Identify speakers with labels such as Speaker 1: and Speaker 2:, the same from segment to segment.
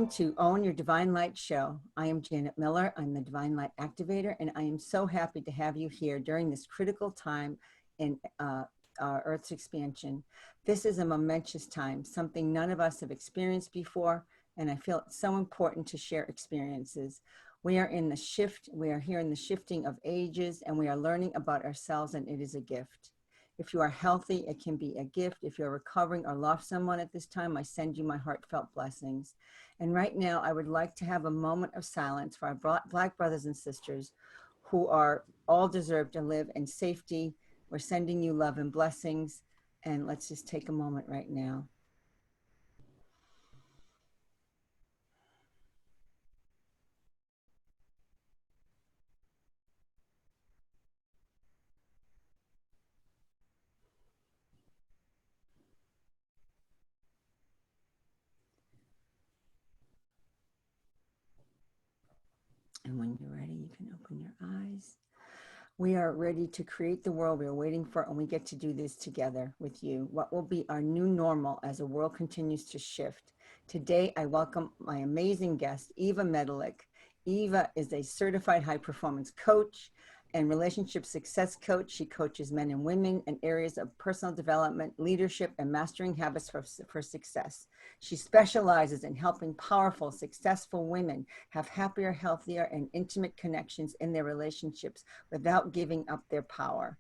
Speaker 1: Welcome to Own Your Divine Light Show. I am Janet Miller. I'm the Divine Light Activator, and I am so happy to have you here during this critical time in our Earth's expansion. This is a momentous time, something none of us have experienced before, and I feel it's so important to share experiences. We are in the shift. We are here in the shifting of ages, and we are learning about ourselves, and it is a gift. If you are healthy, it can be a gift. If you're recovering or lost someone at this time, I send you my heartfelt blessings. And right now, I would like to have a moment of silence for our Black brothers and sisters who are all deserve to live in safety. We're sending you love and blessings. And let's just take a moment right now. And when you're ready, you can open your eyes. We are ready to create the world we are waiting for, and we get to do this together with you. What will be our new normal as the world continues to shift? Today, I welcome my amazing guest, Eva Medilek. Eva is a certified high performance coach and relationship success coach. She coaches men and women in areas of personal development, leadership, and mastering habits for success. She specializes in helping powerful, successful women have happier, healthier, and intimate connections in their relationships without giving up their power.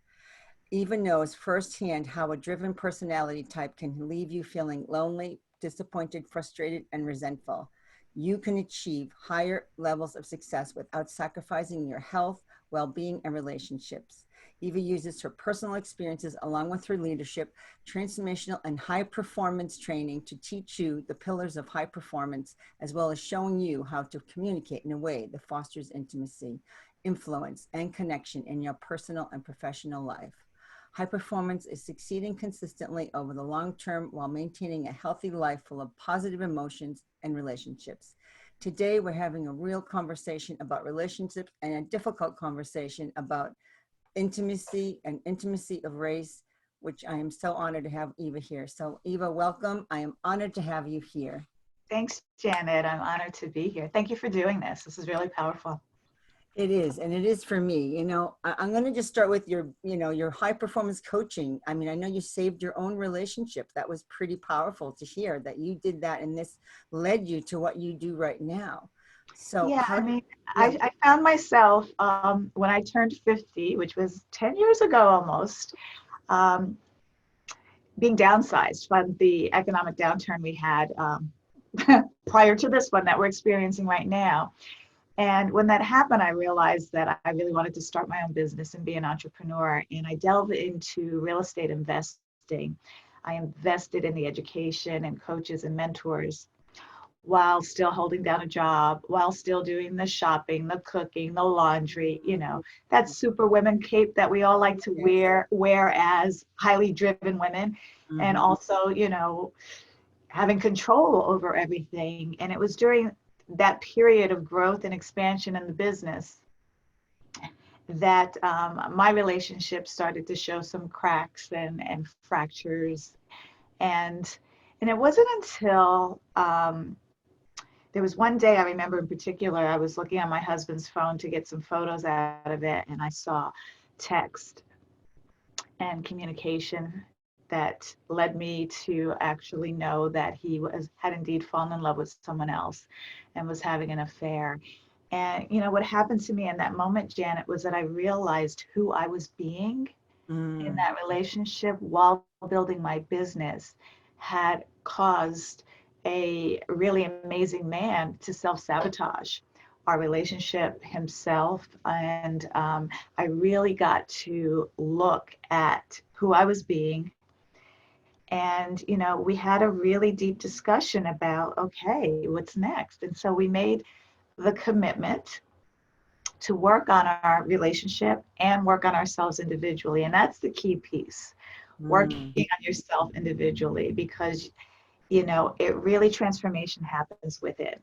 Speaker 1: Eva knows firsthand how a driven personality type can leave you feeling lonely, disappointed, frustrated, and resentful. You can achieve higher levels of success without sacrificing your health, well-being, and relationships. Eva uses her personal experiences along with her leadership, transformational, and high performance training to teach you the pillars of high performance, as well as showing you how to communicate in a way that fosters intimacy, influence, and connection in your personal and professional life. High performance is succeeding consistently over the long term while maintaining a healthy life full of positive emotions and relationships. Today, we're having a real conversation about relationships and a difficult conversation about intimacy and intimacy of race, which I am so honored to have Eva here. So Eva, welcome. I am honored to have you here.
Speaker 2: Thanks, Janet. I'm honored to be here. Thank you for doing this. This is really powerful.
Speaker 1: It is, and it is for me. I'm going to just start with your high performance coaching. I mean, I know you saved your own relationship. That was pretty powerful to hear that you did that, and this led you to what you do right now. So
Speaker 2: Yeah,
Speaker 1: how, yeah,
Speaker 2: I found myself when I turned 50, which was 10 years ago almost, um, being downsized from the economic downturn we had prior to this one that we're experiencing right now. And when that happened, I realized that I really wanted to start my own business and be an entrepreneur. And I delved into real estate investing. I invested in the education and coaches and mentors while still holding down a job, while still doing the shopping, the cooking, the laundry, that super women cape that we all like to
Speaker 1: yes.
Speaker 2: wear as highly driven women. And
Speaker 1: Mm-hmm.
Speaker 2: also, having control over everything. And it was during that period of growth and expansion in the business that my relationship started to show some cracks and fractures. And and it wasn't until there was one day I remember in particular, I was looking on my husband's phone to get some photos out of it, and I saw text and communication that led me to actually know that he had indeed fallen in love with someone else and was having an affair. And what happened to me in that moment, Janet, was that I realized who I was being in
Speaker 1: Mm.
Speaker 2: that relationship while building my business had caused a really amazing man to self-sabotage our relationship himself. And I really got to look at who I was being. And, we had a really deep discussion about, okay, what's next? And so we made the commitment to work on our relationship and work on ourselves individually. And that's the key piece, working
Speaker 1: Mm.
Speaker 2: on yourself individually, because, it really transformation happens with it.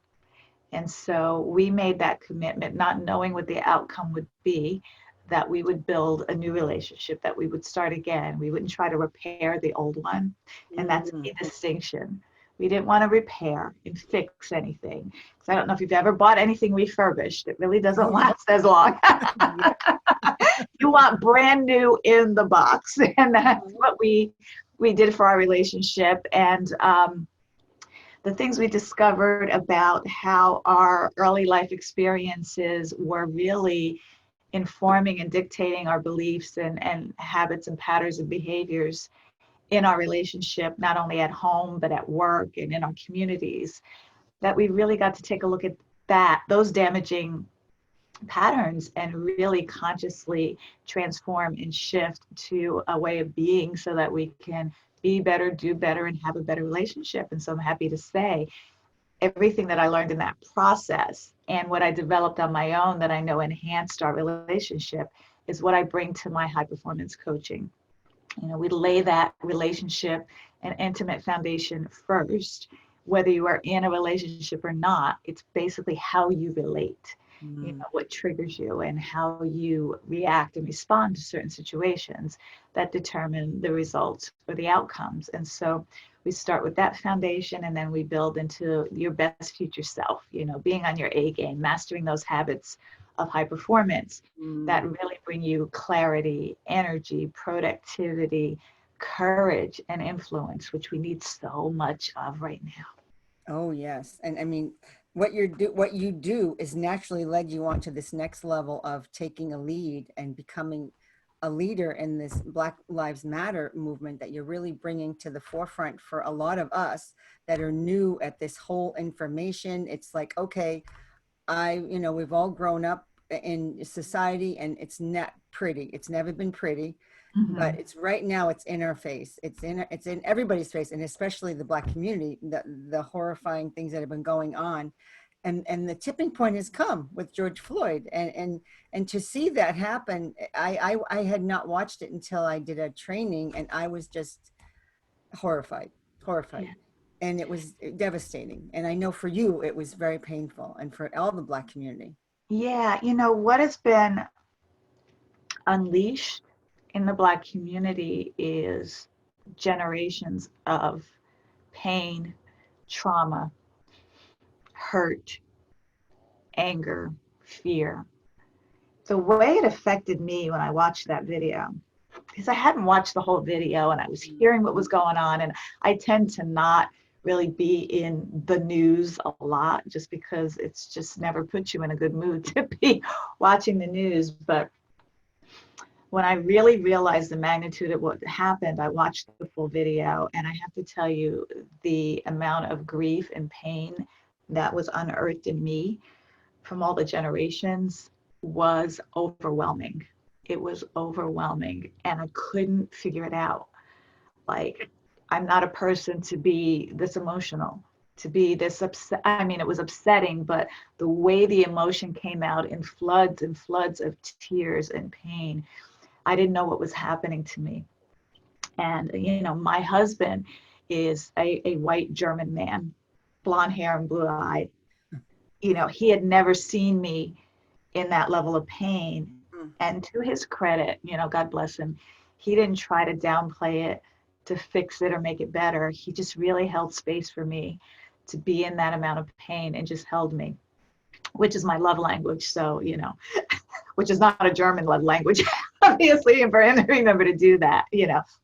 Speaker 2: And so we made that commitment, not knowing what the outcome would be, that we would build a new relationship, that we would start again. We wouldn't try to repair the old one. And that's
Speaker 1: Mm.
Speaker 2: a distinction. We didn't want to repair and fix anything. So I don't know if you've ever bought anything refurbished. It really doesn't
Speaker 1: Oh, yeah.
Speaker 2: last as long.
Speaker 1: Yeah.
Speaker 2: You want brand new in the box. And that's what we did for our relationship. And the things we discovered about how our early life experiences were really informing and dictating our beliefs and habits and patterns and behaviors in our relationship, not only at home, but at work and in our communities, that we really got to take a look at those damaging patterns and really consciously transform and shift to a way of being so that we can be better, do better, and have a better relationship. And so I'm happy to say everything that I learned in that process and what I developed on my own that I know enhanced our relationship is what I bring to my high performance coaching. We lay that relationship and intimate foundation first. Whether you are in a relationship or not, it's basically how you relate, what triggers you and how you react and respond to certain situations that determine the results or the outcomes. And so we start with that foundation, and then we build into your best future self, being on your A game, mastering those habits of high performance that really bring you clarity, energy, productivity, courage, and influence, which we need so much of right now.
Speaker 1: Oh, yes. And I mean, what you do is naturally led you on to this next level of taking a lead and becoming a leader in this Black Lives Matter movement that you're really bringing to the forefront for a lot of us that are new at this whole information. It's like, okay, we've all grown up in society and it's not pretty. It's never been pretty, but it's right now it's in our face. It's in everybody's face, and especially the Black community, the horrifying things that have been going on. And the tipping point has come with George Floyd. And to see that happen, I had not watched it until I did a training, and I was just horrified, horrified.
Speaker 2: Yeah.
Speaker 1: And it was devastating. And I know for you, it was very painful, and for all the Black community.
Speaker 2: Yeah, what has been unleashed in the Black community is generations of pain, trauma, hurt, anger, fear. The way it affected me when I watched that video, because I hadn't watched the whole video and I was hearing what was going on, and I tend to not really be in the news a lot just because it's just never puts you in a good mood to be watching the news. But when I really realized the magnitude of what happened, I watched the full video, and I have to tell you, the amount of grief and pain that was unearthed in me from all the generations was overwhelming. It was overwhelming, and I couldn't figure it out. Like, I'm not a person to be this emotional, to be this upset. I mean, it was upsetting, but the way the emotion came out in floods and floods of tears and pain, I didn't know what was happening to me. And, my husband is a white German man, blonde hair and blue eyed. He had never seen me in that level of pain. And to his credit, God bless him, he didn't try to downplay it, to fix it or make it better. He just really held space for me to be in that amount of pain and just held me, which is my love language. So, which is not a German love language, obviously, and for him to remember to do that,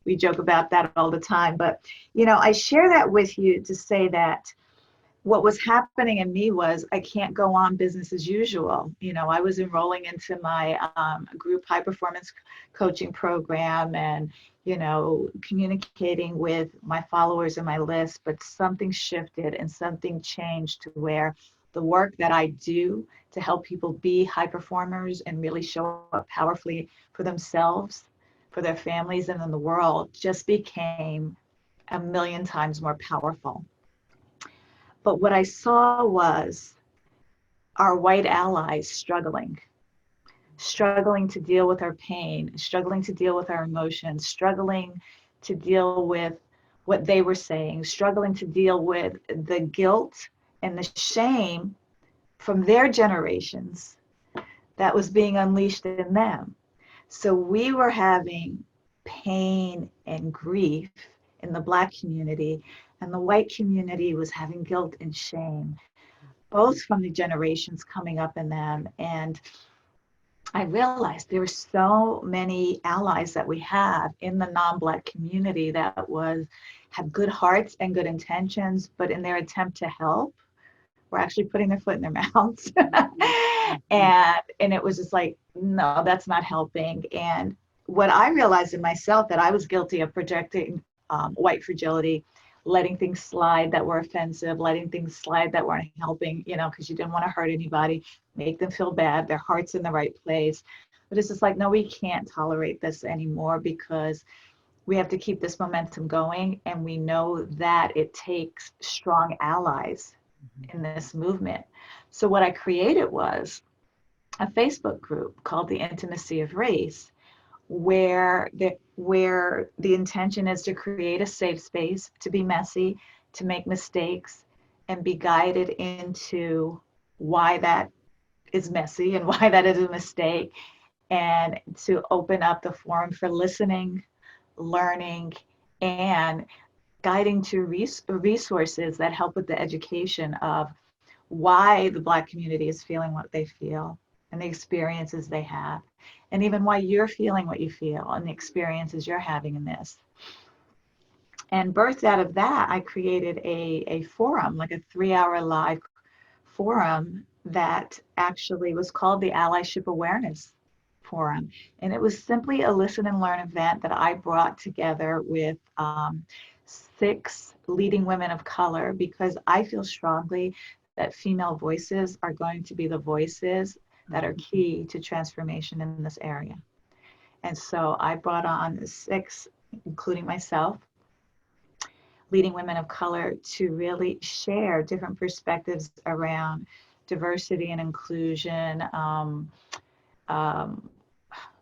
Speaker 2: we joke about that all the time. But, I share that with you to say that what was happening in me was I can't go on business as usual. I was enrolling into my group high performance coaching program and, communicating with my followers and my list, but something shifted and something changed to where the work that I do to help people be high performers and really show up powerfully for themselves, for their families, and in the world just became a million times more powerful. But what I saw was our white allies struggling to deal with our pain, struggling to deal with our emotions, struggling to deal with what they were saying, struggling to deal with the guilt and the shame from their generations that was being unleashed in them. So we were having pain and grief in the Black community and the white community was having guilt and shame, both from the generations coming up in them. And I realized there were so many allies that we have in the non-Black community that have good hearts and good intentions, but in their attempt to help, were actually putting their foot in their mouths. And it was just like, no, that's not helping. And what I realized in myself, that I was guilty of projecting white fragility, letting things slide that were offensive, letting things slide that weren't helping, because you didn't want to hurt anybody, make them feel bad, their heart's in the right place. But it's just like, no, we can't tolerate this anymore, because we have to keep this momentum going. And we know that it takes strong allies in this movement. So what I created was a Facebook group called the Intimacy of Race, where the intention is to create a safe space, to be messy, to make mistakes, and be guided into why that is messy and why that is a mistake, and to open up the forum for listening, learning, and guiding to resources that help with the education of why the Black community is feeling what they feel and the experiences they have, and even why you're feeling what you feel and the experiences you're having in this. And birthed out of that, I created a forum, like a 3-hour live forum that actually was called the Allyship Awareness Forum. And it was simply a listen and learn event that I brought together with 6 leading women of color, because I feel strongly that female voices are going to be the voices that are key to transformation in this area. And so I brought on 6, including myself, leading women of color, to really share different perspectives around diversity and inclusion,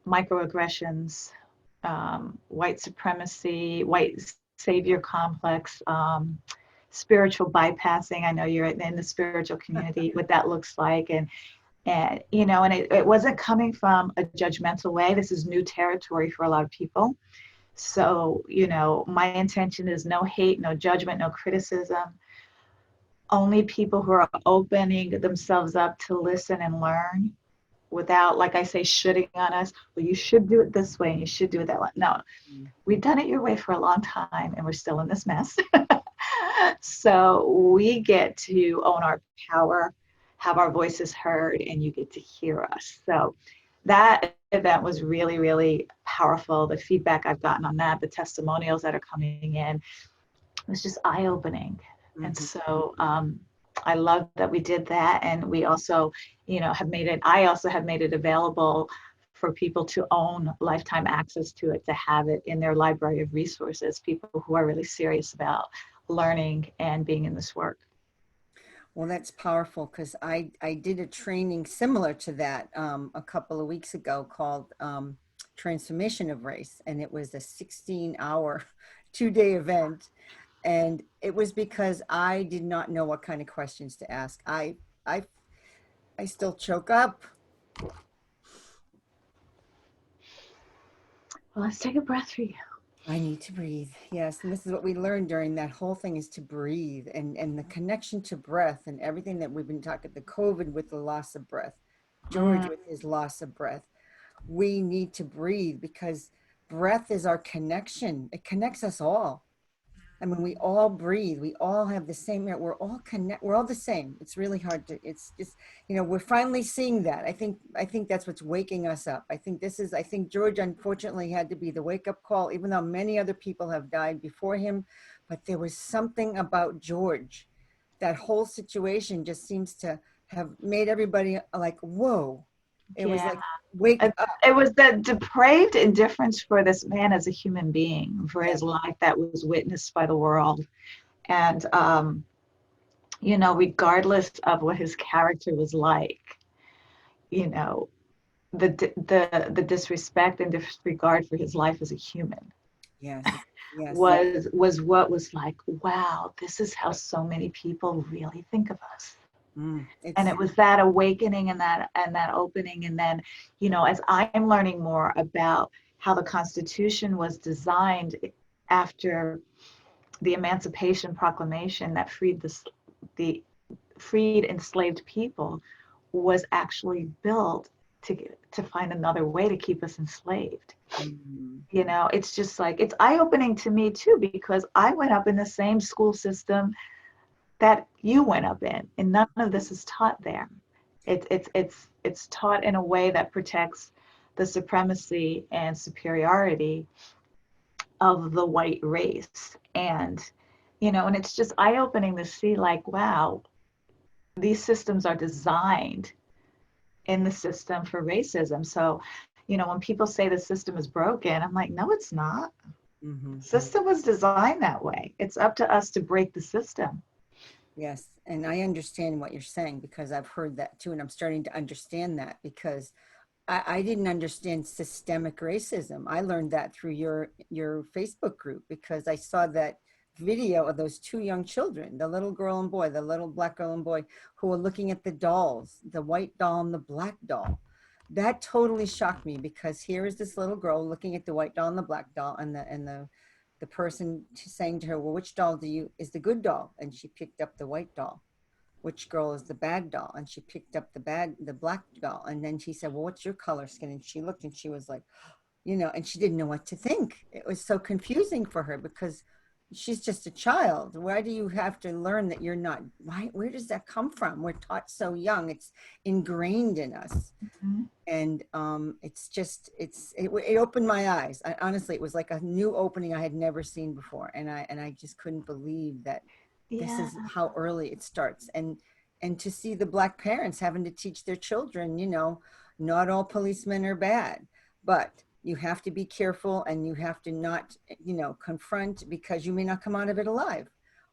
Speaker 2: microaggressions, white supremacy, white savior complex, spiritual bypassing. I know you're in the spiritual community, what that looks like. And it wasn't coming from a judgmental way. This is new territory for a lot of people. So, my intention is no hate, no judgment, no criticism. Only people who are opening themselves up to listen and learn, without, like I say, shooting on us. Well, you should do it this way and you should do it that way. No, we've done it your way for a long time and we're still in this mess. So we get to own our power, have our voices heard, and you get to hear us. So that event was really, really powerful. The feedback I've gotten on that, the testimonials that are coming in, was just eye-opening. And so I love that we did that. And we also, I also have made it available for people to own lifetime access to it, to have it in their library of resources, people who are really serious about learning and being in this work.
Speaker 1: Well, that's powerful, because I did a training similar to that a couple of weeks ago called Transformation of Race. And it was a 16-hour, 2-day event. And it was because I did not know what kind of questions to ask. I still choke up.
Speaker 2: Well, let's take a breath for you.
Speaker 1: I need to breathe. Yes. And this is what we learned during that whole thing, is to breathe, and the connection to breath, and everything that we've been talking, the COVID with the loss of breath, George with his loss of breath. We need to breathe, because breath is our connection. It connects us all. And when we all breathe, we all have the same, we're all the same. It's really hard to, it's just, we're finally seeing that. I think that's what's waking us up. I think George unfortunately had to be the wake up call, even though many other people have died before him. But there was something about George. That whole situation just seems to have made everybody like, whoa. It was like, wake up.
Speaker 2: It was the depraved indifference for this man as a human being, for his life that was witnessed by the world. And, regardless of what his character was like, the disrespect and disregard for his life as a human.
Speaker 1: Yes.
Speaker 2: was what was like, wow, this is how so many people really think of us. And it was that awakening and that opening. And then, as I'm learning more about how the Constitution was designed after the Emancipation Proclamation that the freed enslaved people was actually built to find another way to keep us enslaved.
Speaker 1: Mhm.
Speaker 2: You know, it's just like, it's eye-opening to me too, because I went up in the same school system that you went up in, and none of this is taught there. It's taught in a way that protects the supremacy and superiority of the white race. And, you know, and it's just eye-opening to see, like, wow, these systems are designed in the system for racism. So, you know, when people say the system is broken, I'm like, no, it's not.
Speaker 1: Mhm.
Speaker 2: System was designed that way. It's up to us to break the system.
Speaker 1: Yes, and I understand what you're saying because I've heard that too, and I'm starting to understand that because I didn't understand systemic racism. I learned that through your Facebook group because I saw that video of those two young children, the little girl and boy, the little black girl and boy, who were looking at the dolls, the white doll and the black doll. That totally shocked me because here is this little girl looking at the white doll and the black doll, and the person saying to her, "Well, which doll do you is the good doll?" And she picked up the white doll. "Which girl is the bad doll?" And she picked up the black doll. And then she said, "Well, what's your color skin?" And she looked and she was like, and she didn't know what to think. It was so confusing for her because she's just a child. Why do you have to learn that you're not? Where does that come from? We're taught so young. It's ingrained in us.
Speaker 2: Mhm.
Speaker 1: And it opened my eyes. Honestly, it was like a new opening I had never seen before. And I just couldn't believe that this
Speaker 2: Yeah.
Speaker 1: is how early it starts. And to see the black parents having to teach their children, not all policemen are bad, but you have to be careful and you have to not, confront because you may not come out of it alive.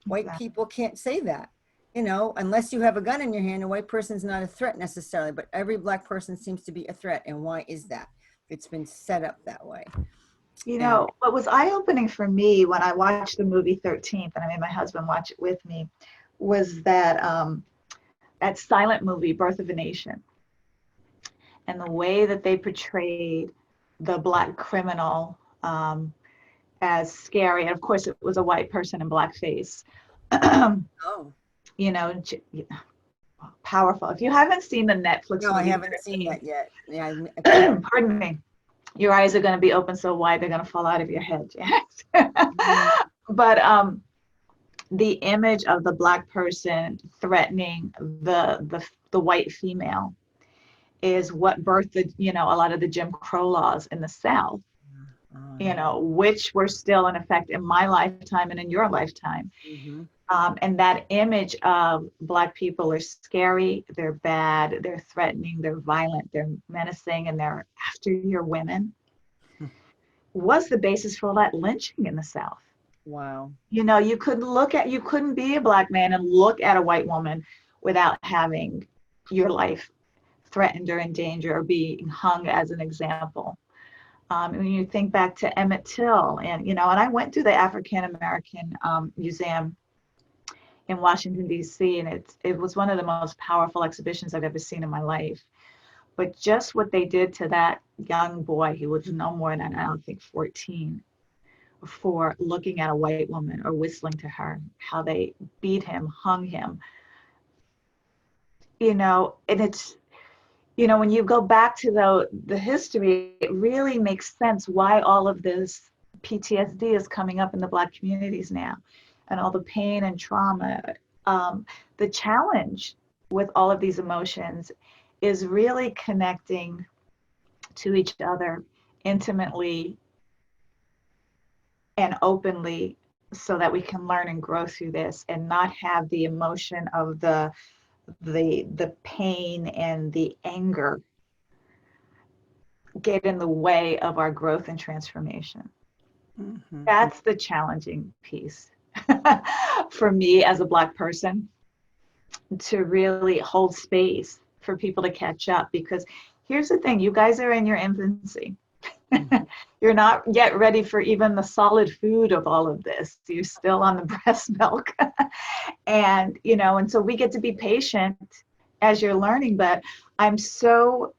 Speaker 1: White
Speaker 2: Exactly.
Speaker 1: people can't say that, unless you have a gun in your hand. A white person's not a threat necessarily, but every black person seems to be a threat. And why is that? It's been set up that way.
Speaker 2: You
Speaker 1: And
Speaker 2: know, what was eye-opening for me when I watched the movie 13th, and I made my husband watch it with me, was that silent movie, Birth of a Nation, and the way that they portrayed the black criminal as scary. And of course, it was a white person in blackface.
Speaker 1: oh,
Speaker 2: You know, powerful. If you haven't seen the Netflix
Speaker 1: no, I
Speaker 2: movie
Speaker 1: haven't seen that yet. Yeah, I can't.
Speaker 2: 13, pardon me, your eyes are going to be open so wide they're going to fall out of your head.
Speaker 1: Mhm.
Speaker 2: But the image of the black person threatening the white female is what birthed a lot of the Jim Crow laws in the South,
Speaker 1: Oh, yeah.
Speaker 2: which were still in effect in my lifetime and in your lifetime.
Speaker 1: Mm-hmm.
Speaker 2: And that image of black people are scary, they're bad, they're threatening, they're violent, they're menacing, and they're after your women was the basis for all that lynching in the South.
Speaker 1: Wow.
Speaker 2: You couldn't be a black man and look at a white woman without having your life threatened or in danger or being hung as an example. When you think back to Emmett Till, and I went to the African American Museum in Washington D.C., and it was one of the most powerful exhibitions I've ever seen in my life. But just what they did to that young boy, he was no more than, I don't think, 14, for looking at a white woman or whistling to her, how they beat him, hung him, and it's, when you go back to the history, it really makes sense why all of this PTSD is coming up in the Black communities now, and all the pain and trauma. The challenge with all of these emotions is really connecting to each other intimately and openly, so that we can learn and grow through this and not have the emotion of the pain and the anger get in the way of our growth and transformation.
Speaker 1: Mm-hmm.
Speaker 2: That's the challenging piece for me as a Black person, to really hold space for people to catch up. Because here's the thing, you guys are in your infancy.
Speaker 1: Mm-hmm.
Speaker 2: You're not yet ready for even the solid food of all of this. You're still on the breast milk. And so we get to be patient as you're learning. But I'm so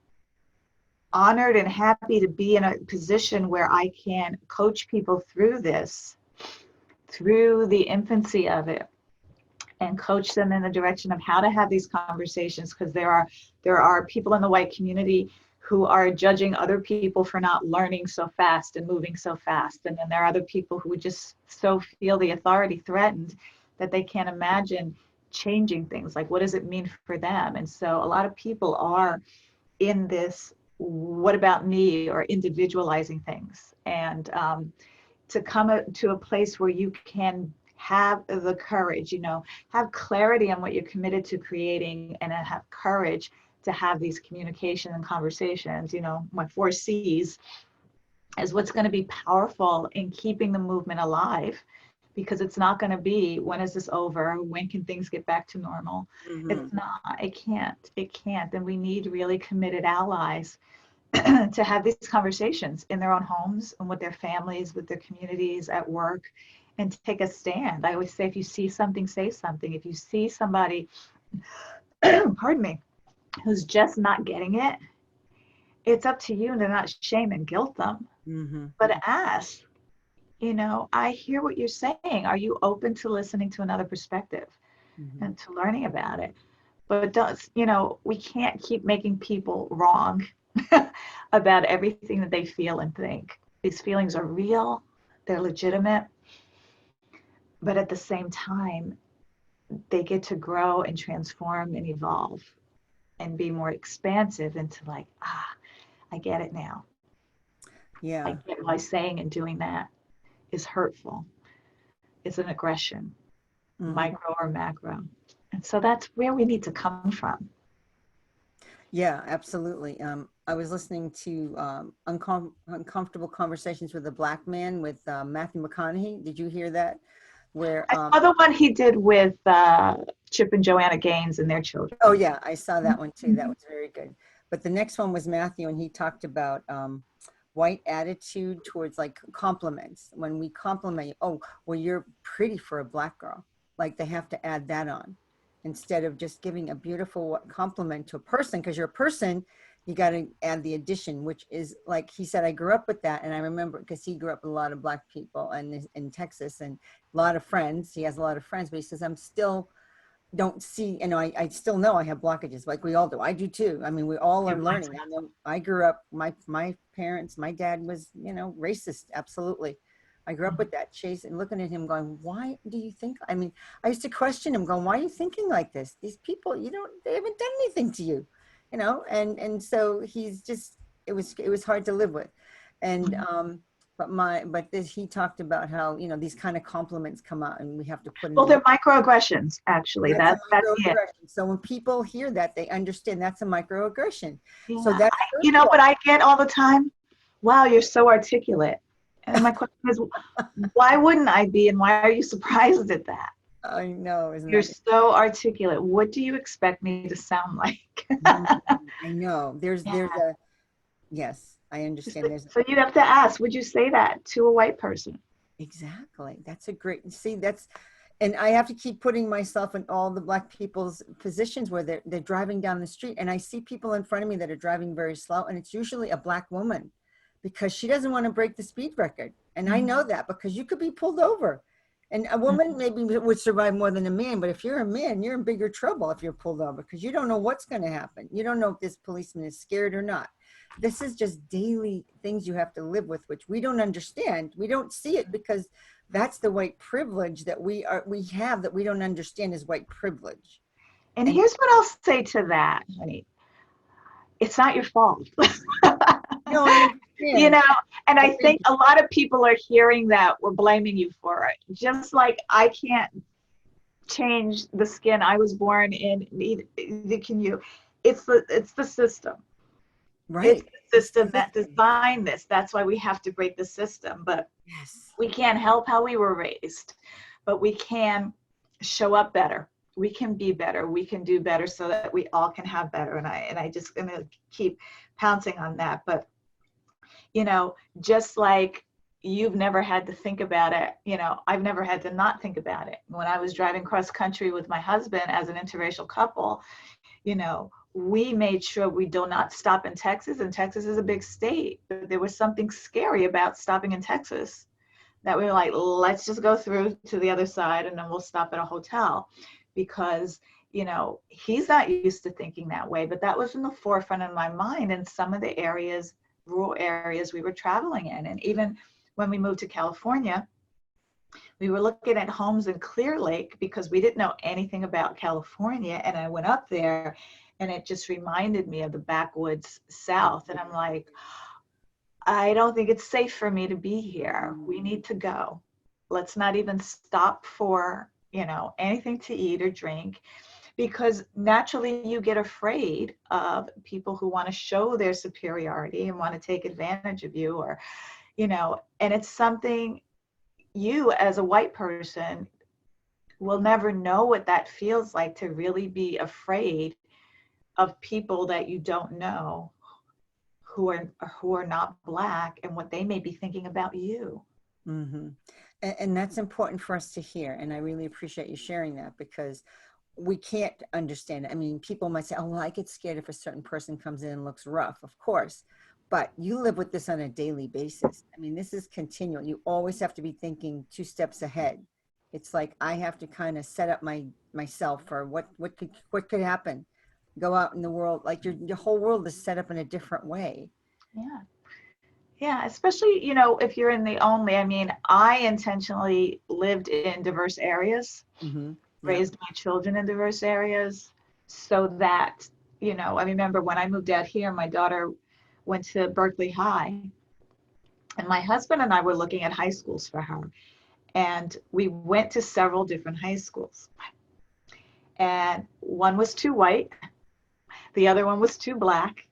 Speaker 2: honored and happy to be in a position where I can coach people through this, through the infancy of it and coach them in the direction of how to have these conversations, because there are people in the white community who are judging other people for not learning so fast and moving so fast. And then there are other people who just so feel the authority threatened that they can't imagine changing things. Like, what does it mean for them? And so a lot of people are in this what about me, or individualizing things. And to come to a place where you can have the courage, have clarity on what you're committed to creating, and then have courage to have these communication and conversations. My 4 C's is what's going to be powerful in keeping the movement alive, because it's not going to be, when is this over? When can things get back to normal?
Speaker 1: Mm-hmm.
Speaker 2: It's not, it can't. And we need really committed allies to have these conversations in their own homes and with their families, with their communities, at work, and to take a stand. I always say, if you see something, say something. If you see somebody, pardon me, who's just not getting it, it's up to you to not shame and guilt them,
Speaker 1: Mm-hmm.
Speaker 2: but ask, I hear what you're saying. Are you open to listening to another perspective
Speaker 1: Mm-hmm.
Speaker 2: and to learning about it? But we can't keep making people wrong about everything that they feel and think. These feelings are real, they're legitimate, but at the same time, they get to grow and transform and evolve and be more expansive into like, I get it now.
Speaker 1: Yeah.
Speaker 2: I get why saying and doing that is hurtful. It's an aggression,
Speaker 1: Mm-hmm.
Speaker 2: micro or macro. And so that's where we need to come from.
Speaker 1: Yeah, absolutely. I was listening to Uncomfortable Conversations with a Black Man with Matthew McConaughey. Did you hear that? Where
Speaker 2: I saw the one he did with Chip and Joanna Gaines and their children.
Speaker 1: Oh yeah, I saw that one too. That was very good. But the next one was Matthew, and he talked about white attitude towards like compliments. When we compliment you, oh, well, you're pretty for a Black girl. Like they have to add that on instead of just giving a beautiful compliment to a person, because you're a person. You got to add the addition, which is like he said, I grew up with that. And I remember, because he grew up with a lot of Black people and in Texas, and a lot of friends. He has a lot of friends, but he says, I'm still don't see, I still know I have blockages, like we all do. I do too. I mean, we all are learning. I know I grew up, my parents, my dad was, racist. Absolutely. I grew up with that, Chase, and looking at him going, why do you think, I mean, I used to question him going, why are you thinking like this? These people, they haven't done anything to you, and so he's just, it was hard to live with. And, but he talked about how, these kind of compliments come out and we have to put in.
Speaker 2: Well, they're microaggressions, actually. That's it.
Speaker 1: So when people hear that, they understand that's a microaggression.
Speaker 2: Yeah.
Speaker 1: So that's,
Speaker 2: what I get all the time? Wow, you're so articulate. And my question is, why wouldn't I be? And why are you surprised at that?
Speaker 1: I know, isn't
Speaker 2: You're so articulate. What do you expect me to sound like?
Speaker 1: I know. There's yes, I understand.
Speaker 2: So you have to ask, would you say that to a white person?
Speaker 1: Exactly. That's a great, and I have to keep putting myself in all the Black people's positions where they're driving down the street, and I see people in front of me that are driving very slow, and it's usually a Black woman because she doesn't want to break the speed record. And I know that because you could be pulled over, and a woman maybe would survive more than a man, but if you're a man, you're in bigger trouble if you're pulled over, because you don't know what's going to happen. You don't know if this policeman is scared or not. This is just daily things you have to live with, which we don't understand. We don't see it because that's the white privilege that we have, that we don't understand is white privilege.
Speaker 2: And here's what I'll say to that, honey. It's not your fault.
Speaker 1: No, I understand.
Speaker 2: And I think a lot of people are hearing that we're blaming you for it. Just like I can't change the skin I was born in, neither can you. It's the system.
Speaker 1: Right.
Speaker 2: It's the system that designed this. That's why we have to break the system. But
Speaker 1: yes,
Speaker 2: we can't help how we were raised, but we can show up better. We can be better. We can do better so that we all can have better. And I just am going to keep pouncing on that. But, just like you've never had to think about it, I've never had to not think about it. When I was driving cross country with my husband as an interracial couple, we made sure we do not stop in Texas, and Texas is a big state. But there was something scary about stopping in Texas that we were like, let's just go through to the other side and then we'll stop at a hotel, because he's not used to thinking that way. But that was in the forefront of my mind in some of the areas, rural areas we were traveling in. And even when we moved to California, we were looking at homes in Clear Lake because we didn't know anything about California. And I went up there and it just reminded me of the backwoods South. And I'm like, I don't think it's safe for me to be here. We need to go. Let's not even stop for, anything to eat or drink, because naturally you get afraid of people who want to show their superiority and want to take advantage of you, or, and it's something you as a white person will never know what that feels like, to really be afraid of people that you don't know who are not Black, and what they may be thinking about you.
Speaker 1: Mm-hmm. And that's important for us to hear. And I really appreciate you sharing that, because we can't understand it. I mean, people might say, oh, well, I get scared if a certain person comes in and looks rough, of course. But you live with this on a daily basis. I mean, this is continual. You always have to be thinking 2 steps ahead. It's like I have to kind of set up myself for what could happen. Go out in the world, like your whole world is set up in a different way.
Speaker 2: Yeah. Yeah, especially, if you're in the only, I mean, I intentionally lived in diverse areas,
Speaker 1: Mm-hmm. Yeah.
Speaker 2: raised my children in diverse areas, so that, I remember when I moved out here, my daughter went to Berkeley High, and my husband and I were looking at high schools for her. And we went to several different high schools. And one was too white, the other one was too Black.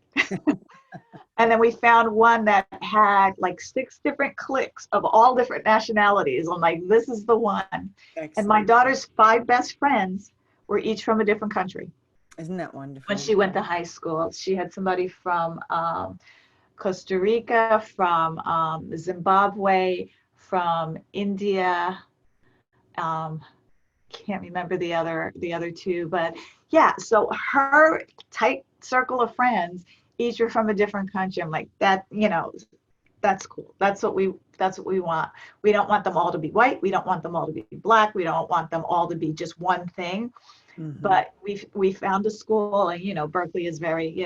Speaker 2: And then we found one that had like 6 different cliques of all different nationalities. I'm like, this is the one. And my
Speaker 1: Excellent.
Speaker 2: daughter's 5 best friends were each from a different country.
Speaker 1: Isn't that
Speaker 2: When
Speaker 1: wonderful?
Speaker 2: she went to high school, she had somebody from Costa Rica, from Zimbabwe, from India. Um, can't remember the other 2, but yeah. So her tight circle of friends, each were from a different country. I'm like, that, that's cool. That's what we want. We don't want them all to be white. We don't want them all to be Black. We don't want them all to be just one thing.
Speaker 1: Mm-hmm.
Speaker 2: But we found a school, and Berkeley is very,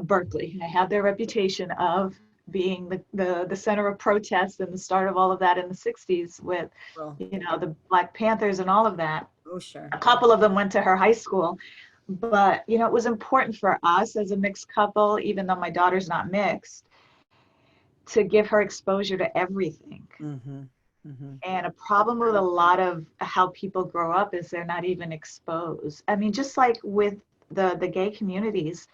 Speaker 2: Berkeley. They have their reputation of being the center of protest and the start of all of that in the 60s with,
Speaker 1: Well,
Speaker 2: the Black Panthers and all of that.
Speaker 1: oh, sure.
Speaker 2: A couple of them went to her high school, but, it was important for us as a mixed couple, even though my daughter's not mixed, to give her exposure to everything.
Speaker 1: Mm-hmm. Mm-hmm.
Speaker 2: And a problem with a lot of how people grow up is they're not even exposed. I mean, just like with the gay communities,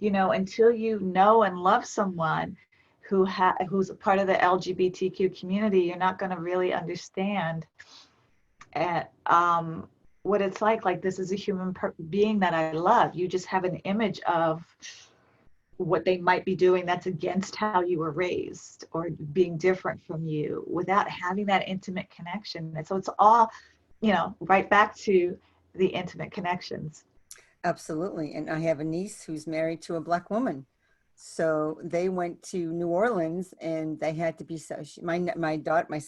Speaker 2: until you know and love someone who's a part of the LGBTQ community, you're not going to really understand what it's like. Like, this is a human being that I love. You just have an image of what they might be doing that's against how you were raised, or being different from you, without having that intimate connection. And so it's all, right back to the intimate connections.
Speaker 1: Absolutely. And I have a niece who's married to a Black woman. So they went to New Orleans, and they had to be my daughter, my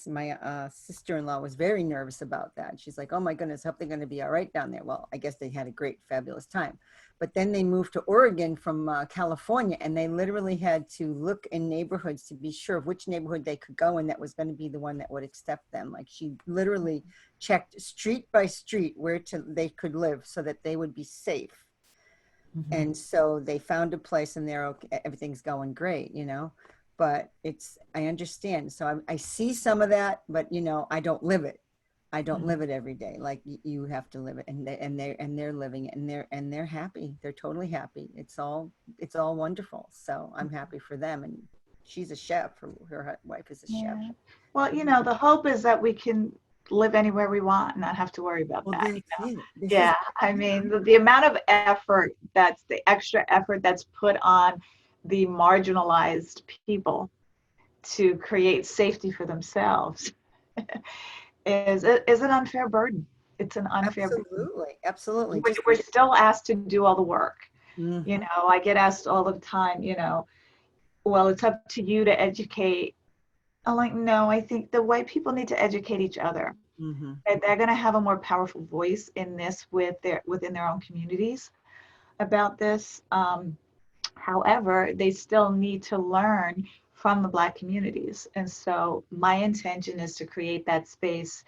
Speaker 1: sister-in-law was very nervous about that. She's like, oh my goodness, hope they're going to be all right down there. Well, I guess they had a great, fabulous time. But then they moved to Oregon from California, and they literally had to look in neighborhoods to be sure of which neighborhood they could go, and that was going to be the one that would accept them. Like, she literally checked street by street where they could live so that they would be safe.
Speaker 2: Mm-hmm.
Speaker 1: And so they found a place, and they're okay, everything's going great, but I understand. So I see some of that, but I don't live it. I don't live it every day. Like, you have to live it, and they're living it, and they're happy. They're totally happy. It's all wonderful. So I'm happy for them. And she's a chef. Her wife is a chef.
Speaker 2: Yeah. Well, the hope is that we can live anywhere we want and not have to worry about
Speaker 1: Well,
Speaker 2: that.
Speaker 1: that's it.
Speaker 2: Yeah, I mean, the amount of effort, that's the extra effort that's put on the marginalized people to create safety for themselves is an unfair burden. It's an unfair burden.
Speaker 1: Absolutely, absolutely.
Speaker 2: We're still asked to do all the work.
Speaker 1: Mhm.
Speaker 2: I get asked all the time, well, it's up to you to educate I'm like, no, I think the white people need to educate each other.
Speaker 1: Mm-hmm.
Speaker 2: They're going to have a more powerful voice in this within their own communities about this. However, they still need to learn from the Black communities. And so my intention is to create that space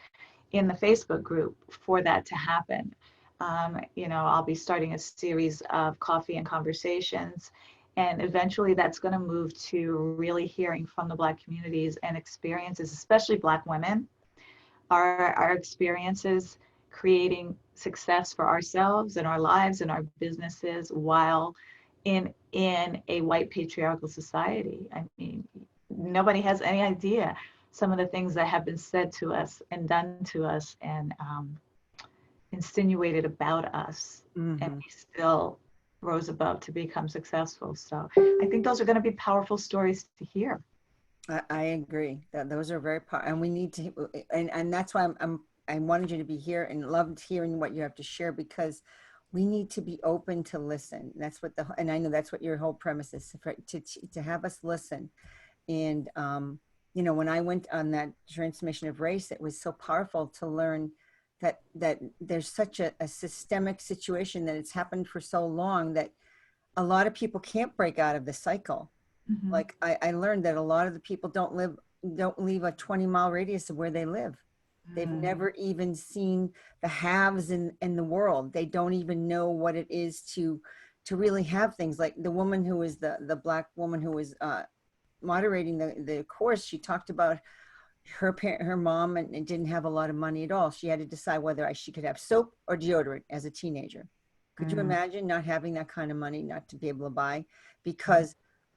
Speaker 2: in the Facebook group for that to happen. I'll be starting a series of coffee and conversations, and eventually that's going to move to really hearing from the Black communities and experiences, especially Black women, our experiences creating success for ourselves and our lives and our businesses while in a white patriarchal society. I mean, nobody has any idea some of the things that have been said to us and done to us and insinuated about us, and
Speaker 1: Mm-hmm.
Speaker 2: we still rose above to become successful. So I think those are going to be powerful stories to hear.
Speaker 1: I agree that those are very powerful, and we need to, and that's why I wanted you to be here and loved hearing what you have to share, because we need to be open to listen. That's what and I know that's what your whole premise is, to have us listen. And when I went on that transmission of race, it was so powerful to learn that there's such a systemic situation, that it's happened for so long that a lot of people can't break out of the cycle.
Speaker 2: Mm-hmm.
Speaker 1: Like I learned that a lot of the people don't leave a 20-mile radius of where they live. They've never even seen the haves in the world. They don't even know what it is to really have things. Like the woman who was the Black woman who was moderating the course, she talked about her mom, and didn't have a lot of money at all. She had to decide whether she could have soap or deodorant as a teenager. Could you
Speaker 2: Mm-hmm.
Speaker 1: imagine not having that kind of money, not to be able to buy? Because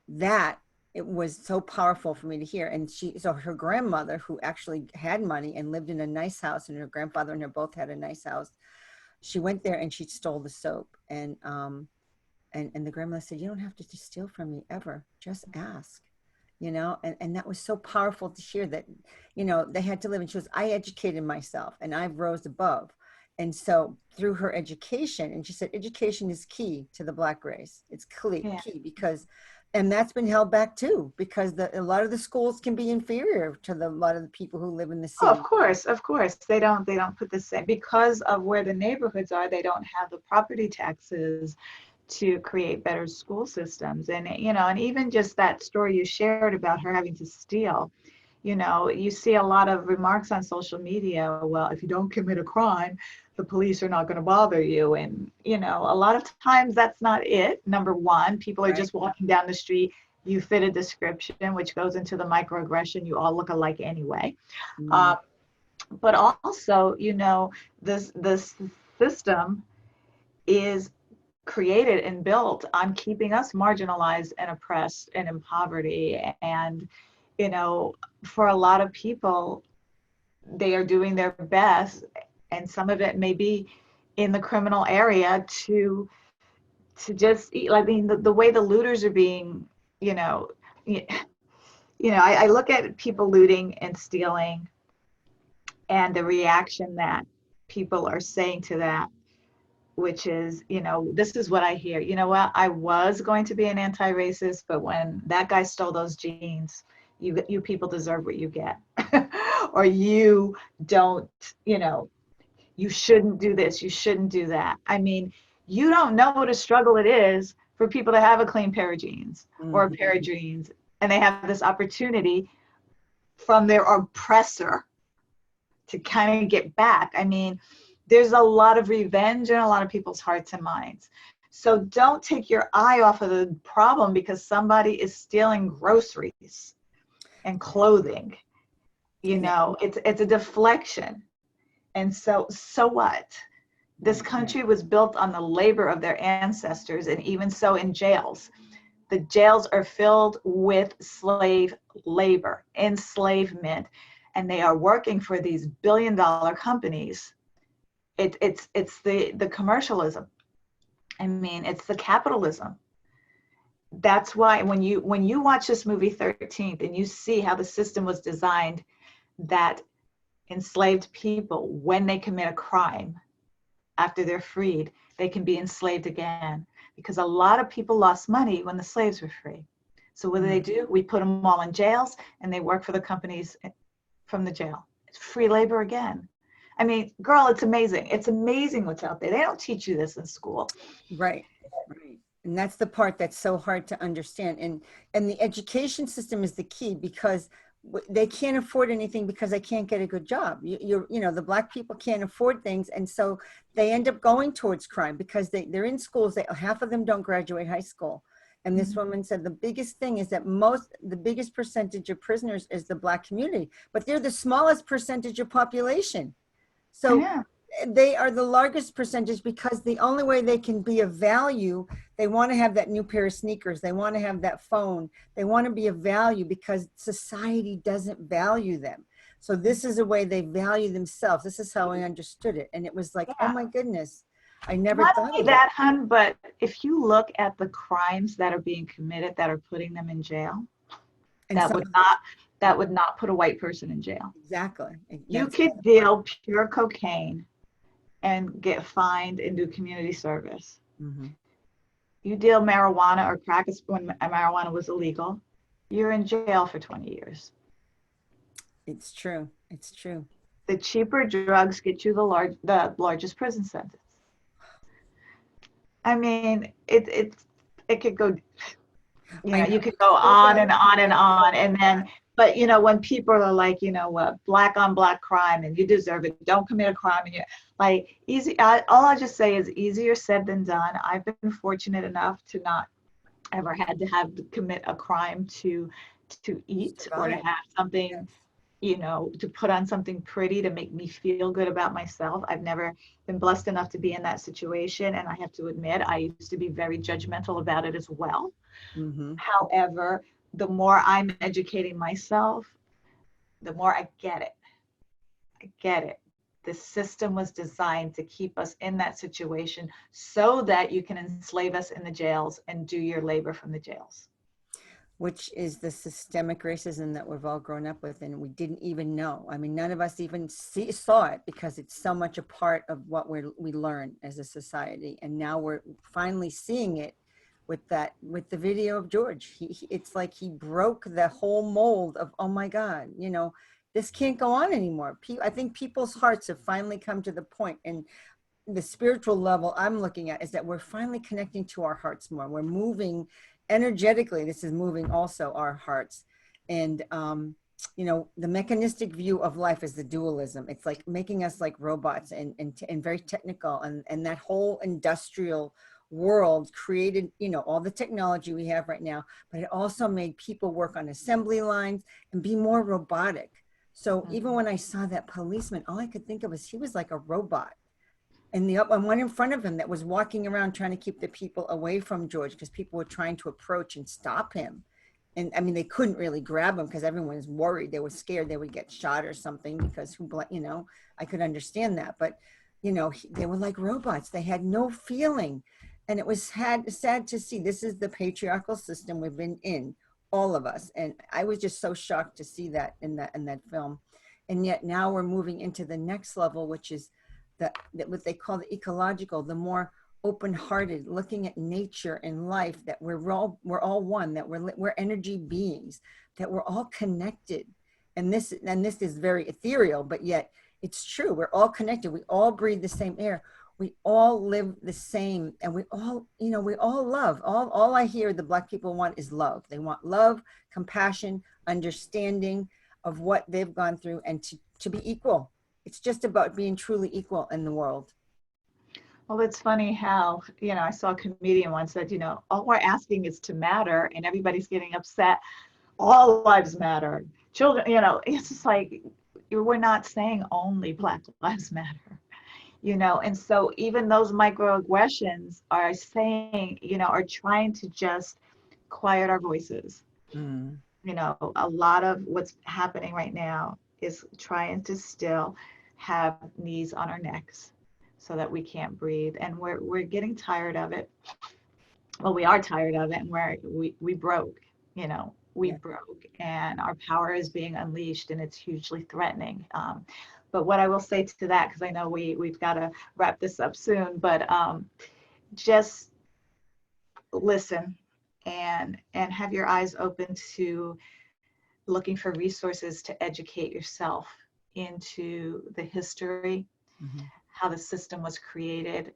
Speaker 1: that, it was so powerful for me to hear. And so her grandmother, who actually had money and lived in a nice house, and her grandfather and her both had a nice house, she went there and she stole the soap. And the grandmother said, "You don't have to steal from me ever. Just ask." And that was so powerful to hear that, they had to live. And she goes, "I educated myself and I've rose above." And so through her education, and she said, education is key to the Black race. It's
Speaker 2: Yeah.
Speaker 1: key because, and that's been held back too, because a lot of the schools can be inferior to a lot of the people who live in the
Speaker 2: Oh,
Speaker 1: city.
Speaker 2: of course. They don't put the same because of where the neighborhoods are, they don't have the property taxes to create better school systems. And and even just that story you shared about her having to steal, you see a lot of remarks on social media, well, if you don't commit a crime, the police are not going to bother you. And a lot of times that's not it. Number one, people are
Speaker 1: Right.
Speaker 2: just walking down the street, you fit a description, which goes into the microaggression, you all look alike anyway.
Speaker 1: Mm,
Speaker 2: uh, but also, this system is created and built on keeping us marginalized and oppressed and in poverty. And, for a lot of people, they are doing their best, and some of it may be in the criminal area to just eat. I mean, the way the looters are being, you know, I look at people looting and stealing and the reaction that people are saying to that, which is, this is what I hear. You know what? I was going to be an anti-racist, but when that guy stole those jeans, you people deserve what you get. Or you don't, you shouldn't do this, you shouldn't do that. I mean, you don't know what a struggle it is for people to have a clean pair of jeans or a
Speaker 1: mhm.
Speaker 2: pair of jeans, and they have this opportunity from their oppressor to kind of get back. I mean, there's a lot of revenge in a lot of people's hearts and minds. So don't take your eye off of the problem because somebody is stealing groceries and clothing.
Speaker 1: Yeah,
Speaker 2: It's a deflection. And so what? This
Speaker 1: right.
Speaker 2: country was built on the labor of their ancestors, and even so in jails. The jails are filled with slave labor, enslavement, and they are working for these billion-dollar companies. It's the commercialism. I mean, it's the capitalism. That's why when you watch this movie 13th and you see how the system was designed, that enslaved people, when they commit a crime after they're freed, they can be enslaved again, because a lot of people lost money when the slaves were free. So what do? We put them all in jails, and they work for the companies from the jail. It's free labor again. I mean, girl, it's amazing. It's amazing what's out there. They don't teach you this in school.
Speaker 1: Right. Right. And that's the part that's so hard to understand. And the education system is the key, because they can't afford anything because they can't get a good job. You know, the Black people can't afford things. And so they end up going towards crime because they're in schools. Half of them don't graduate high school. And this woman said the biggest thing is that the biggest percentage of prisoners is the Black community, but they're the smallest percentage of population. So they are the largest percentage because the only way they can be of value, they want to have that new pair of sneakers. They want to have that phone. They want to be of value because society doesn't value them. So this is a way they value themselves. This is how I understood it. And it was like, oh my goodness, I never
Speaker 2: Not
Speaker 1: thought
Speaker 2: only
Speaker 1: of
Speaker 2: that, hun, but if you look at the crimes that are being committed that are putting them in jail,
Speaker 1: And
Speaker 2: that
Speaker 1: so,
Speaker 2: would not put a white person in jail.
Speaker 1: exactly.
Speaker 2: You could deal pure cocaine and get fined and do community service. You deal marijuana or crack when marijuana was illegal, you're in jail for 20 years.
Speaker 1: It's true. It's true.
Speaker 2: The cheaper drugs get you the largest prison sentence. I mean, it could go, you know, you could go on and on and on. And then, but you know, when people are like, you know what, black on black crime and you deserve it, don't commit a crime, and you're like, all I just say is easier said than done. I've been fortunate enough to not ever had to commit a crime to eat or to have something, you know, to put on something pretty to make me feel good about myself. I've never been blessed enough to be in that situation. And I have to admit, I used to be very judgmental about it as well. However, the more I'm educating myself, the more I get it. I get it. The system was designed to keep us in that situation so that you can enslave us in the jails and do your labor from the jails.
Speaker 1: Which is the systemic racism that we've all grown up with, and we didn't even know. I mean, none of us even saw it because it's so much a part of what we learn as a society. And now we're finally seeing it with the video of George. It's like he broke the whole mold of, oh my God, you know, this can't go on anymore. I think people's hearts have finally come to the point, and the spiritual level I'm looking at is that we're finally connecting to our hearts more. We're moving energetically. This is moving also our hearts. And you know, the mechanistic view of life is the dualism. It's like making us like robots and very technical, and that whole industrial world created, you know, all the technology we have right now, but it also made people work on assembly lines and be more robotic. So even when I saw that policeman, all I could think of was he was like a robot. And the one in front of him that was walking around trying to keep the people away from George, because people were trying to approach and stop him. And I mean, they couldn't really grab him because everyone was worried. They were scared they would get shot or something, because you know, I could understand that. But, you know, they were like robots. They had no feeling. And it was sad to see. This is the patriarchal system we've been in, all of us. And I was just so shocked to see that in that film. And yet now we're moving into the next level, which is that what they call the ecological, the more open-hearted, looking at nature and life, that we're all one, that we're energy beings, that we're all connected. And this is very ethereal, but yet it's true. We're all connected. We all breathe the same air. We all live the same, and we all, you know, we all love. All I hear the Black people want is love. They want love, compassion, understanding of what they've gone through, and to be equal. It's just about being truly equal in the world.
Speaker 2: Well, it's funny how, you know, I saw a comedian once said, you know, all we're asking is to matter, and everybody's getting upset. All lives matter. Children, you know, it's just like, we're not saying only Black lives matter, you know, and so even those microaggressions are saying, you know, are trying to just quiet our voices. You know, a lot of what's happening right now is trying to still have knees on our necks so that we can't breathe, and we're getting tired of it. Well, we are tired of it, and we broke, you know, we broke, and our power is being unleashed, and it's hugely threatening. But what I will say to that, because I know we've got to wrap this up soon, but just listen. and have your eyes open to looking for resources to educate yourself into the history,
Speaker 1: Mhm.
Speaker 2: how the system was created,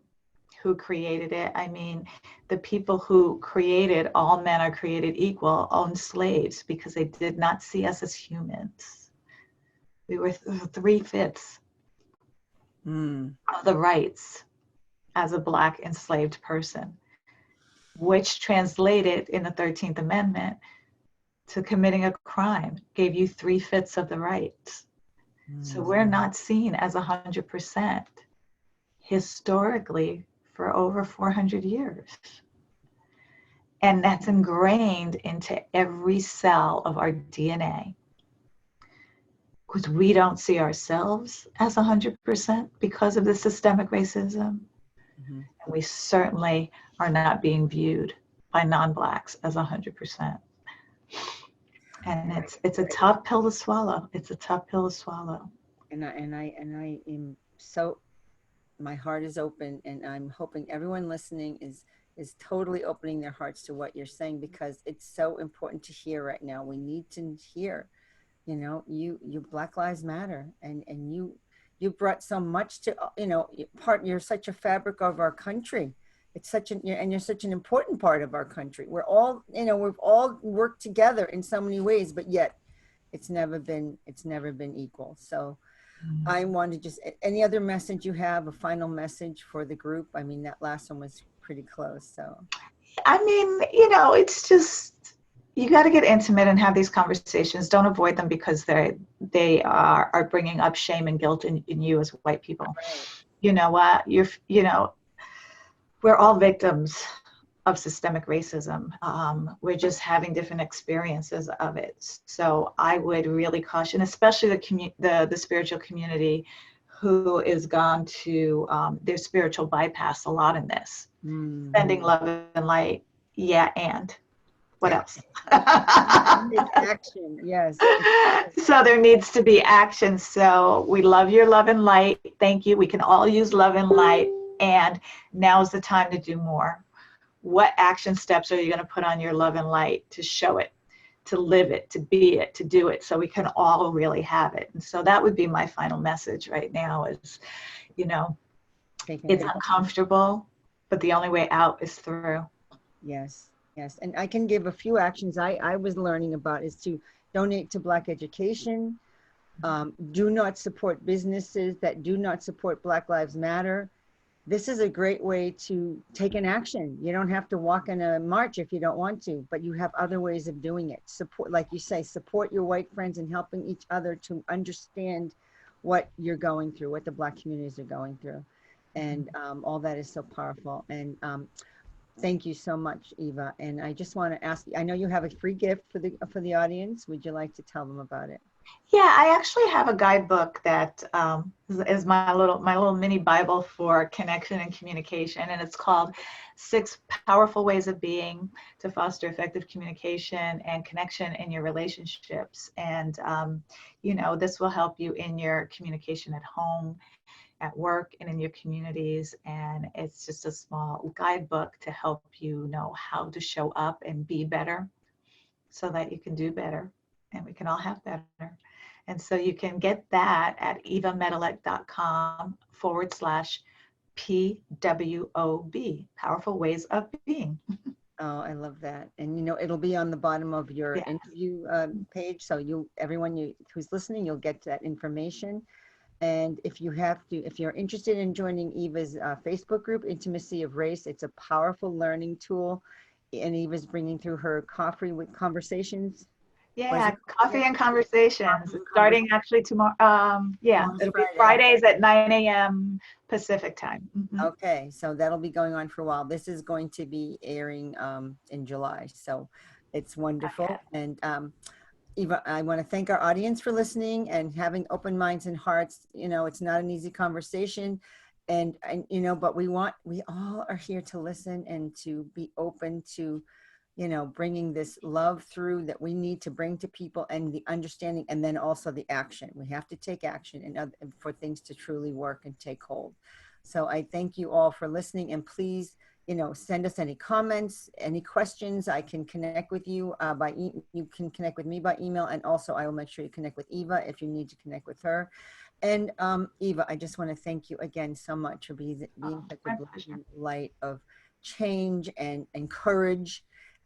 Speaker 2: who created it. I mean, the people who created all men are created equal owned slaves because they did not see us as humans. We were three-fifths
Speaker 1: Mm.
Speaker 2: of the rights as a Black enslaved person, which translated in the 13th Amendment to committing a crime, gave you three-fifths of the rights. So
Speaker 1: Mm.
Speaker 2: we're not seen as 100% historically for over 400 years. And that's ingrained into every cell of our DNA. Because we don't see ourselves as 100% because of the systemic racism.
Speaker 1: Mhm.
Speaker 2: And we certainly are not being viewed by non-Blacks as 100%. And it's a tough pill to swallow. It's a tough pill to swallow.
Speaker 1: And I am so, my heart is open, and I'm hoping everyone listening is totally opening their hearts to what you're saying, because it's so important to hear right now. We need to hear, you Black Lives Matter, and you brought so much to, you're such a fabric of our country. It's such an and you're such an important part of our country. We've all worked together in so many ways, but yet it's never been equal. So I want to just, any other message you have, a final message for the group? I mean, that last one was pretty close. So,
Speaker 2: I mean, it's just you got to get intimate and have these conversations. Don't avoid them because they are bringing up shame and guilt in you as white people.
Speaker 1: right.
Speaker 2: You know what? We're all victims of systemic racism. We're just having different experiences of it. So I would really caution, especially the spiritual community, who is gone to their spiritual bypass a lot in this. Sending
Speaker 1: Mm-hmm.
Speaker 2: love and light, yeah, and what else?
Speaker 1: Take action. Yes.
Speaker 2: So there needs to be action. So we love your love and light. Thank you. We can all use love and light. And now is the time to do more. What action steps are you going to put on your love and light to show it, to live it, to be it, to do it, so we can all really have it? And so that would be my final message right now is, you know,
Speaker 1: Taking
Speaker 2: it's
Speaker 1: action.
Speaker 2: uncomfortable, but the only way out is through.
Speaker 1: Yes. Yes. And I can give a few actions I was learning about is to donate to Black education. Do not support businesses that do not support Black Lives Matter. This is a great way to take an action. You don't have to walk in a march if you don't want to, but you have other ways of doing it. Support, like you say, support your white friends and helping each other to understand what you're going through, what the Black communities are going through. And all that is so powerful. And thank you so much, Eva. And I just want to ask, I know you have a free gift for the audience. Would you like to tell them about it?
Speaker 2: Yeah, I actually have a guidebook that is my little mini Bible for connection and communication, and it's called Six Powerful Ways of Being to Foster Effective Communication and Connection in Your Relationships. And this will help you in your communication at home, at work, and in your communities. And it's just a small guidebook to help you know how to show up and be better, so that you can do better and we can all have better. And so you can get that at evamedilek.com/PWOB, Powerful Ways of Being.
Speaker 1: Oh, I love that. And it'll be on the bottom of your
Speaker 2: Yeah.
Speaker 1: interview page. So everyone who's listening, you'll get that information. And if you're interested in joining Eva's Facebook group, Intimacy of Race, it's a powerful learning tool. And Eva's bringing through her coffee with conversations. What is
Speaker 2: Yeah,
Speaker 1: it?
Speaker 2: coffee and conversations.
Speaker 1: Coffee and
Speaker 2: Starting actually tomorrow. Yeah,
Speaker 1: Tomorrow's
Speaker 2: it'll be
Speaker 1: Friday.
Speaker 2: Fridays at 9 a.m. Pacific time.
Speaker 1: Okay, so that'll be going on for a while. This is going to be airing in July, so it's
Speaker 2: Okay.
Speaker 1: wonderful. And Eva, I want to thank our audience for listening and having open minds and hearts. It's not an easy conversation, and but we all are here to listen and to be open to, bringing this love through that we need to bring to people, and the understanding, and then also the action. We have to take action and for things to truly work and take hold. So I thank you all for listening, and please send us any comments, any questions. I can connect with you you can connect with me by email, and also I will make sure you connect with Eva if you need to connect with her. And Eva, I just want to thank you again so much for being
Speaker 2: Oh,
Speaker 1: such a
Speaker 2: my pleasure.
Speaker 1: blazing light of change and courage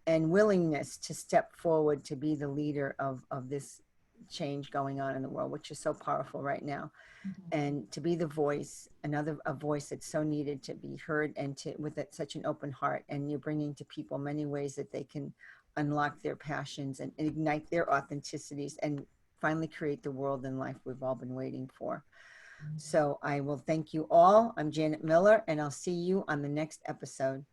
Speaker 1: and willingness to step forward to be the leader of this change going on in the world, which is so powerful right now,
Speaker 2: Mhm.
Speaker 1: and to be the voice, a voice that's so needed to be heard, and to with such an open heart, and you're bringing to people many ways that they can unlock their passions and ignite their authenticities and finally create the world and life we've all been waiting for. So I will thank you all. I'm Janet Miller, and I'll see you on the next episode.